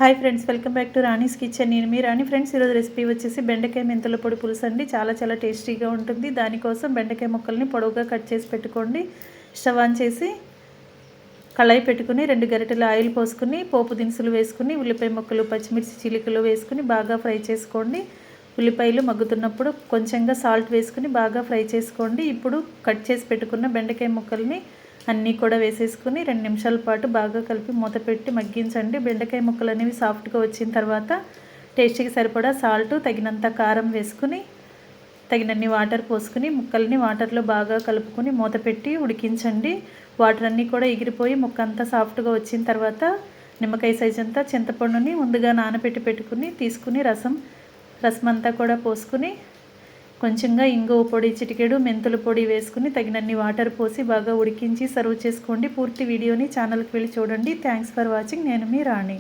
Hi friends, welcome back to Rani's kitchen. నేను మీ రాణి friends. ఈరోజు recipe వచ్చేసి బెండకాయ మెంతుల పొడి పులుసు అండి. చాలా టేస్టీగా ఉంటుంది. దానికోసం బెండకాయ ముక్కల్ని పొడవుగా కట్ చేసి పెట్టుకోండి. స్టవ్ ఆన్ చేసి కళాయి పెట్టుకుని 2 గరిటెల ఆయిల్ పోసుకుని పోపు దినుసులు వేసుకుని ఉల్లిపాయ ముక్కలు, పచ్చిమిర్చి చీలికలు వేసుకుని బాగా ఫ్రై చేసుకోండి. ఉల్లిపాయలు మగ్గుతున్నప్పుడు కొంచెంగా సాల్ట్ వేసుకుని బాగా ఫ్రై చేసుకోండి. ఇప్పుడు కట్ చేసి పెట్టుకున్న బెండకాయ ముక్కల్ని అన్నీ కూడా వేసేసుకుని 2 నిమిషాల పాటు బాగా కలిపి మూత పెట్టి మగ్గించండి. బెండకాయ ముక్కలు అనేవి సాఫ్ట్గా వచ్చిన తర్వాత టేస్ట్కి సరిపడా సాల్ట్, తగినంత కారం వేసుకుని తగినన్ని వాటర్ పోసుకుని ముక్కల్ని వాటర్లో బాగా కలుపుకొని మూత పెట్టి ఉడికించండి. వాటర్ అన్నీ కూడా ఎగిరిపోయి ముక్క అంతా సాఫ్ట్గా వచ్చిన తర్వాత నిమ్మకాయ సైజ్ అంతా చింతపండుని ముందుగా నానబెట్టి పెట్టుకుని తీసుకుని రసం అంతా కూడా పోసుకుని కొంచెంగా ఇంగువ పొడి, చిటికెడు మెంతుల పొడి వేసుకుని తగినన్ని వాటర్ పోసి బాగా ఉడికించి సర్వ్ చేసుకోండి. పూర్తి వీడియోని ఛానల్కి వెళ్ళి చూడండి. Thanks for watching. నేను మీ రాణి.